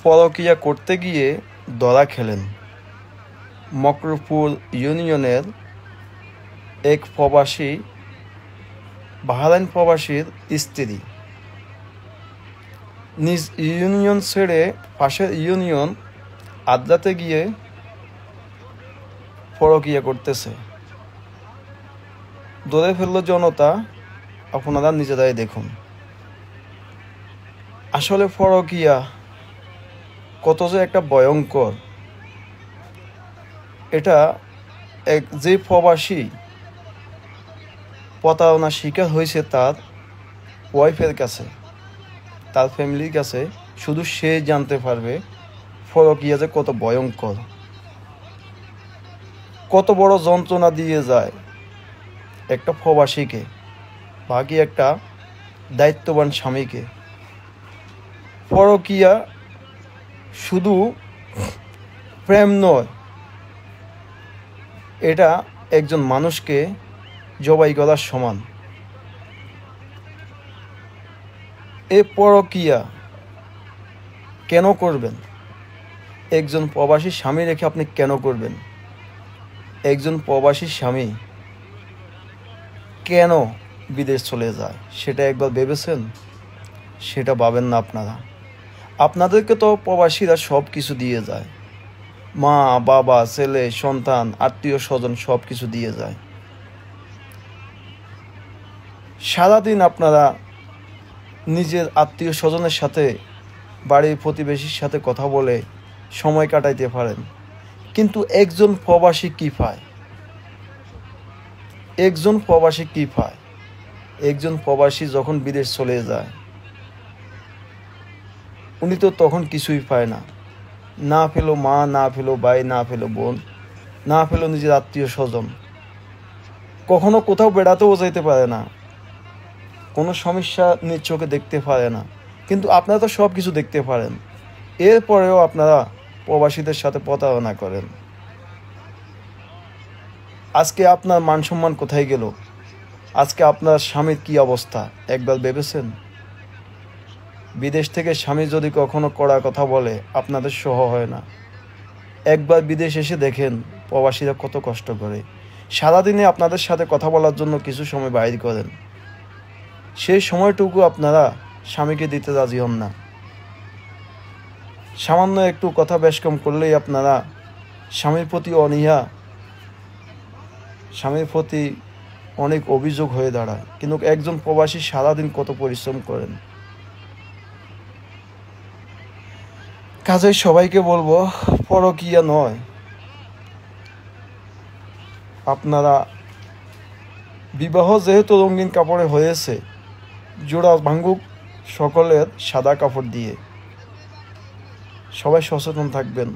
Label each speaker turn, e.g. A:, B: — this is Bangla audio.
A: পরকীয়া করতে গিয়ে ধরা খেলেন মকরপুর ইউনিয়নের এক প্রবাসী বাহরাইন প্রবাসীর স্ত্রী। নিজ ইউনিয়ন ছেড়ে পাশের ইউনিয়ন আদ্রাতে গিয়ে পরকীয়া করতেছে। ধরে ফেলল জনতা। আপনারা নিজেরাই দেখুন আসলে পরকীয়া কত যে একটা ভয়ঙ্কর। এটা যে প্রবাসী প্রতারণার শিকার হয়েছে তার ওয়াইফের কাছে, তার ফ্যামিলির কাছে শুধু সে জানতে পারবে পরকীয়া যে কত ভয়ঙ্কর, কত বড় যন্ত্রণা দিয়ে যায় একটা প্রবাসীকে, বাকি একটা দায়িত্ববান স্বামীকে। পরকীয়া শুধু প্রেম নয়, এটা একজন মানুষকে জবাই করার সমান। এ পরকীয়া কেন করবেন? একজন প্রবাসী স্বামী রেখে আপনি কেন করবেন? একজন প্রবাসী স্বামী কেন বিদেশ চলে যায় সেটা একবার ভেবেছেন? সেটা ভাবেন না আপনারা। আপনাদেরকে তো প্রবাসীরা সব কিছু দিয়ে যায়, মা বাবা ছেলে সন্তান আত্মীয় স্বজন সব কিছু দিয়ে যায়। সারাদিন আপনারা নিজের আত্মীয় স্বজনের সাথে বাড়ির প্রতিবেশীর সাথে কথা বলে সময় কাটাইতে পারেন, কিন্তু একজন প্রবাসী কি পায়? একজন প্রবাসী কি পায়? একজন প্রবাসী যখন বিদেশ চলে যায় উনি তো তখন কিছুই পায় না। না পেল মা, না পেল ভাই, না পেল বোন, না পেল নিজের আত্মীয় স্বজন। কখনো কোথাও বেড়াতেও যাইতে পারে না, কোনো সমস্যা নিজ চোখে দেখতে পারে না, কিন্তু আপনারা তো সব কিছু দেখতে পারেন। এরপরেও আপনারা প্রবাসীদের সাথে প্রতারণা করেন। আজকে আপনার মান সম্মান কোথায় গেল? আজকে আপনার স্বামীর কি অবস্থা একবার ভেবেছেন? বিদেশ থেকে স্বামী যদি কখনো কড়া কথা বলে আপনাদের সহ হয় না। একবার বিদেশ এসে দেখেন প্রবাসীরা কত কষ্ট করে। সারাদিনে আপনাদের সাথে কথা বলার জন্য কিছু সময় বাইর করেন, সেই সময়টুকু আপনারা স্বামীকে দিতে রাজি হন না। সামান্য একটু কথা বেশ কম করলেই আপনারা স্বামীর প্রতি অনীহা, স্বামীর প্রতি অনেক অভিযোগ হয়ে দাঁড়ায়। কিন্তু একজন প্রবাসী সারাদিন কত পরিশ্রম করেন। কাজেই সবাইকে বলবো পরকীয়া নয়, আপনারা বিবাহ যেহেতু রঙিন কাপড়ে হয়েছে, জোড়া ভাঙুক সকলের সাদা কাপড় দিয়ে। সবাই সচেতন থাকবেন।